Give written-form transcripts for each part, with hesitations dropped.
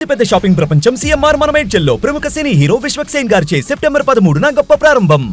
పెద్ద షాపింగ్ ప్రపంచం సిఎంఆర్ మనమేడ్చల్లో ప్రముఖ సినీ హీరో విశ్వక్ సేన్ గారిచే సెప్టెంబర్ 13న గొప్ప ప్రారంభం.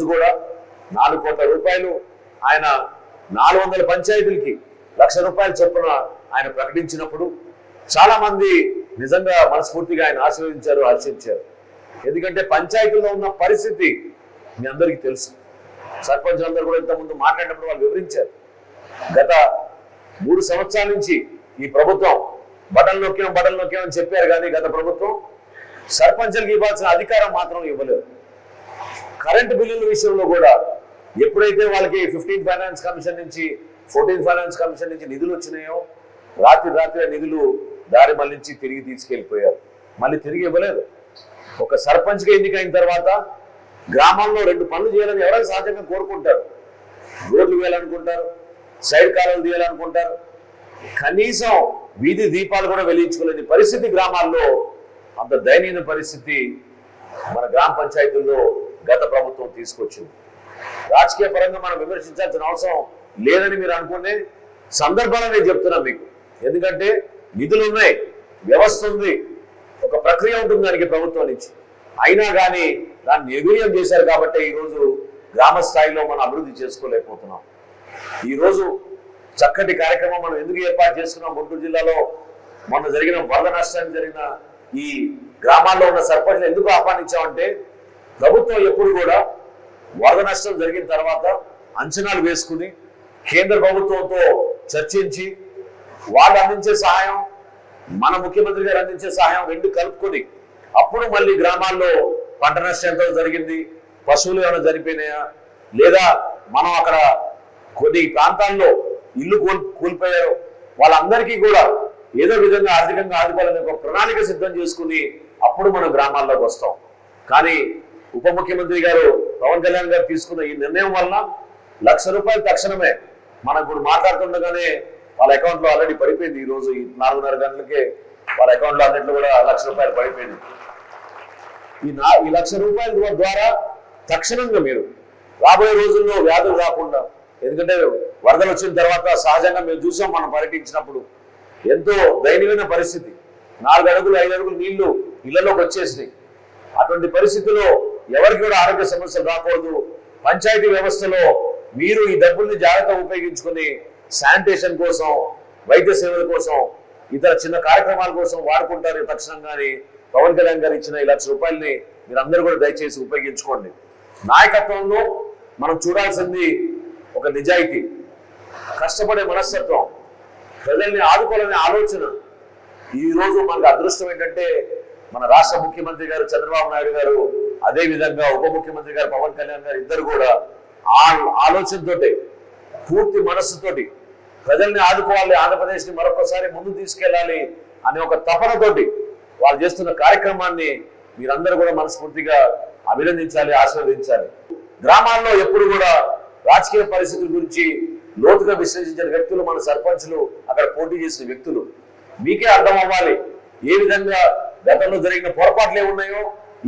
కూడా 4 కోట్ల రూపాయలు ఆయన 400 పంచాయతీలకి ₹1,00,000 చొప్పున ఆయన ప్రకటించినప్పుడు చాలా మంది నిజంగా మనస్ఫూర్తిగా ఆయన ఆశీర్వదించారు, హర్షించారు. ఎందుకంటే పంచాయతీలో ఉన్న పరిస్థితి మీ అందరికీ తెలుసు. సర్పంచ్ అందరూ కూడా ఇంతకుముందు మాట్లాడినప్పుడు వాళ్ళు వివరించారు. గత 3 సంవత్సరాల నుంచి ఈ ప్రభుత్వం బటన్ నొక్కామని చెప్పారు, కానీ గత ప్రభుత్వం సర్పంచులకు ఇవ్వాల్సిన అధికారం మాత్రం ఇవ్వలేదు. కరెంటు బిల్లుల విషయంలో కూడా ఎప్పుడైతే వాళ్ళకి 15th ఫైనాన్స్ కమిషన్ నుంచి 14th ఫైనాన్స్ కమిషన్ నుంచి నిధులు వచ్చినాయో రాత్రి నిధులు దారి మళ్లించి తిరిగి తీసుకెళ్లిపోయారు. మళ్ళీ తిరిగి ఇవ్వలేదు. ఒక సర్పంచ్గా ఎన్నికైన తర్వాత గ్రామాల్లో 2 పనులు చేయాలని ఎవరైనా సహజంగా కోరుకుంటారు. రోడ్లు వేయాలనుకుంటారు, సైడ్ కాలువలు తీయాలనుకుంటారు. కనీసం వీధి దీపాలు కూడా వెలిగించుకోలేని పరిస్థితి గ్రామాల్లో, అంత దయనీయ పరిస్థితి మన గ్రామ పంచాయతీల్లో గత ప్రభుత్వం తీసుకొచ్చింది. రాజకీయ పరంగా మనం విమర్శించాల్సిన అవసరం లేదని మీరు అనుకునే సందర్భాలు నేను చెప్తున్నా మీకు. ఎందుకంటే నిధులు ఉన్నాయి, వ్యవస్థ ఉంది, ఒక ప్రక్రియ ఉంటుంది దానికి ప్రభుత్వం నుంచి. అయినా కానీ దాన్ని నిర్వీర్యం చేశారు కాబట్టి ఈరోజు గ్రామ స్థాయిలో మనం అభివృద్ధి చేసుకోలేకపోతున్నాం. ఈరోజు చక్కటి కార్యక్రమం మనం ఎందుకు ఏర్పాటు చేసుకున్నాం? గుంటూరు జిల్లాలో మొన్న జరిగిన వరద నష్టానికి జరిగిన ఈ గ్రామాల్లో ఉన్న సర్పంచ్లు ఎందుకు ఆహ్వానించామంటే, ప్రభుత్వం ఎప్పుడు కూడా వరద నష్టం జరిగిన తర్వాత అంచనాలు వేసుకుని కేంద్ర ప్రభుత్వంతో చర్చించి వాళ్ళు అందించే సహాయం, మన ముఖ్యమంత్రి గారు అందించే సహాయం 2 కలుపుకొని అప్పుడు మళ్ళీ గ్రామాల్లో పంట నష్టం ఎంత జరిగింది, పశువులు ఏమైనా చనిపోయినాయా, లేదా మనం అక్కడ కొన్ని ప్రాంతాల్లో ఇల్లు కూలిపోయారు, వాళ్ళందరికీ కూడా ఏదో విధంగా ఆర్థికంగా ఆదుకోవాలని ఒక ప్రణాళిక సిద్ధం చేసుకుని అప్పుడు మనం గ్రామాల్లోకి వస్తాం. కానీ ఉప ముఖ్యమంత్రి గారు పవన్ కళ్యాణ్ గారు తీసుకున్న ఈ నిర్ణయం వల్ల ₹1,00,000 తక్షణమే మనం ఇప్పుడు మాట్లాడుతుండగానే వాళ్ళ అకౌంట్లో ఆల్రెడీ పడిపోయింది. ఈ రోజు 4:30 గంటలకే వాళ్ళ అకౌంట్లో అన్నింటిలో కూడా ₹1,00,000 పడిపోయింది. ఈ ₹1,00,000 ద్వారా తక్షణంగా మీరు రాబోయే రోజుల్లో వ్యాధులు రాకుండా, ఎందుకంటే వరదలు వచ్చిన తర్వాత సహజంగా మేము చూసాం, మనం పర్యటించినప్పుడు ఎంతో దయనీయమైన పరిస్థితి. 4 అడుగులు 5 అడుగులు నీళ్లు ఇళ్లలోకి వచ్చేసినాయి. అటువంటి పరిస్థితుల్లో ఎవరికి కూడా ఆరోగ్య సమస్యలు రాకూడదు. పంచాయతీ వ్యవస్థలో మీరు ఈ డబ్బుల్ని జాగ్రత్తగా ఉపయోగించుకొని శానిటేషన్ కోసం, వైద్య సేవల కోసం, ఇతర చిన్న కార్యక్రమాల కోసం వాడుకుంటారు తక్షణంగాని పవన్ కళ్యాణ్ గారు ఇచ్చిన ఈ ₹1,00,000 మీరు అందరూ కూడా దయచేసి ఉపయోగించుకోండి. నాయకత్వంలో మనం చూడాల్సింది ఒక నిజాయితీ, కష్టపడే మనస్తత్వం, ప్రజల్ని ఆదుకోవాలనే ఆలోచన. ఈ రోజు మనకు అదృష్టం ఏంటంటే మన రాష్ట్ర ముఖ్యమంత్రి గారు చంద్రబాబు నాయుడు గారు, అదే విధంగా ఉప ముఖ్యమంత్రి గారు పవన్ కళ్యాణ్ గారు ఇద్దరు కూడా ఆలోచనతోటి, పూర్తి మనస్సుతోటి ప్రజల్ని ఆదుకోవాలి, ఆంధ్రప్రదేశ్ని మరొకసారి ముందు తీసుకెళ్లాలి అనే ఒక తపనతోటి వాళ్ళు చేస్తున్న కార్యక్రమాన్ని మీరందరూ కూడా మనస్ఫూర్తిగా అభినందించాలి, ఆశీర్వదించాలి. గ్రామాల్లో ఎప్పుడు కూడా రాజకీయ పరిస్థితుల గురించి లోతుగా విశ్లేషించిన వ్యక్తులు మన సర్పంచ్లు, అక్కడ పోటీ చేసిన వ్యక్తులు. మీకే అర్థం అవ్వాలి ఏ విధంగా గతంలో జరిగిన పొరపాట్లు ఏమున్నాయో,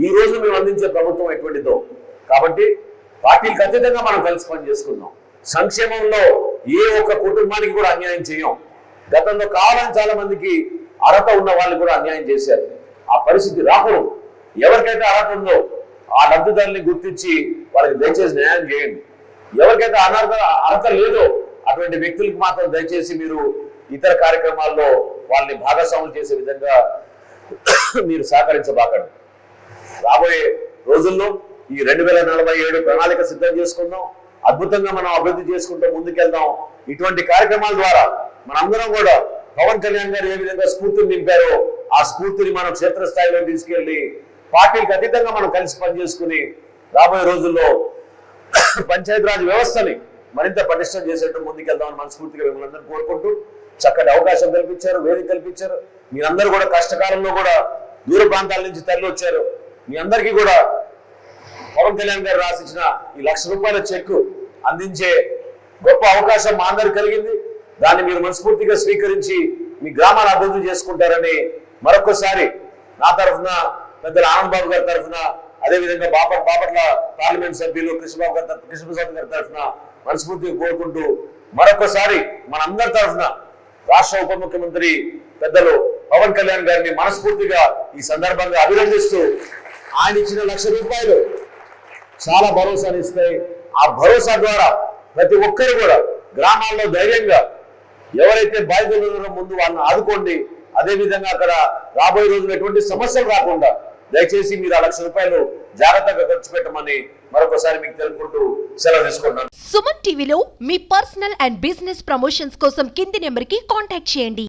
ఈ రోజు మేము అందించే ప్రభుత్వం ఎటువంటిదో. కాబట్టి పార్టీలకు అతీతంగా మనం కలిసి పని చేసుకుందాం. సంక్షేమంలో ఏ ఒక్క కుటుంబానికి కూడా అన్యాయం చేయం. గతంలో కావాలని చాలా మందికి అర్హత ఉన్న వాళ్ళు కూడా అన్యాయం చేశారు. ఆ పరిస్థితి రాకూడదు. ఎవరికైతే అర్హత ఉందో ఆ లబ్ధిదారుని గుర్తించి వాళ్ళకి దయచేసి న్యాయం చేయండి. ఎవరికైతే అర్హత లేదో అటువంటి వ్యక్తులకు మాత్రం దయచేసి మీరు ఇతర కార్యక్రమాల్లో వాళ్ళని భాగస్వాములు చేసే విధంగా మీరు సహకరించబాకండి. రాబోయే రోజుల్లో ఈ 2047 ప్రణాళిక సిద్ధం చేసుకుందాం. అద్భుతంగా మనం అభివృద్ధి చేసుకుంటూ ముందుకెళ్దాం. ఇటువంటి కార్యక్రమాల ద్వారా మనందరం కూడా పవన్ కళ్యాణ్ గారు ఏ విధంగా స్ఫూర్తిని నింపారో ఆ స్ఫూర్తిని మనం క్షేత్రస్థాయిలో తీసుకెళ్లి పార్టీలకు అతీతంగా మనం కలిసి పనిచేసుకుని రాబోయే రోజుల్లో పంచాయతీరాజ్ వ్యవస్థని మరింత పటిష్టం చేసేట్టు ముందుకెళ్దామని మనస్ఫూర్తిగా మిమ్మల్ని అందరూ కోరుకుంటూ చక్కటి అవకాశం కల్పించారు, వేదిక కల్పించారు. మీరందరూ కూడా కష్టకాలంలో కూడా దూర ప్రాంతాల నుంచి తరలి వచ్చారు. మీ అందరికీ కూడా పవన్ కళ్యాణ్ గారు రాసిచ్చిన ఈ ₹1,00,000 చెక్ అందించే గొప్ప అవకాశం మా అందరికి కలిగింది. దాన్ని మీరు మనస్ఫూర్తిగా స్వీకరించి మీ గ్రామాన్ని అభివృద్ధి చేసుకుంటారని మరొకసారి నా తరఫున, పెద్దల ఆనంద్ బాబు గారి తరఫున, అదేవిధంగా బాపట్ల పార్లమెంట్ సభ్యులు కృష్ణప్రసాద్ గారి తరఫున మనస్ఫూర్తిగా కోరుకుంటూ మరొకసారి మనందరి తరఫున రాష్ట్ర ఉప ముఖ్యమంత్రి పెద్దలు పవన్ కళ్యాణ్ గారిని మనస్ఫూర్తిగా ఈ సందర్భంగా అభినందిస్తూ ఆయన ఇచ్చిన ₹1,00,000 చాలా భరోసాని ఇస్తాయి. ఆ భరోసా ద్వారా ప్రతి ఒక్కరు కూడా గ్రామాల్లో ధైర్యంగా ఎవరైతే బాధితులు ఉన్నారో ముందు వాళ్ళని ఆదుకోండి. అదేవిధంగా అక్కడ రాబోయే రోజులు ఎటువంటి సమస్యలు రాకుండా దయచేసి మీరు ఆ ₹1,00,000 జాగ్రత్తగా ఖర్చు పెట్టమని మరొకసారి మీకు తెలుపుకుంటూ సెలవు తీసుకుంటున్నాను. సుమన్ టీవీలో మీ పర్సనల్ అండ్ బిజినెస్ ప్రమోషన్స్ కోసం కింది నెంబర్కి కాంటాక్ట్ చేయండి.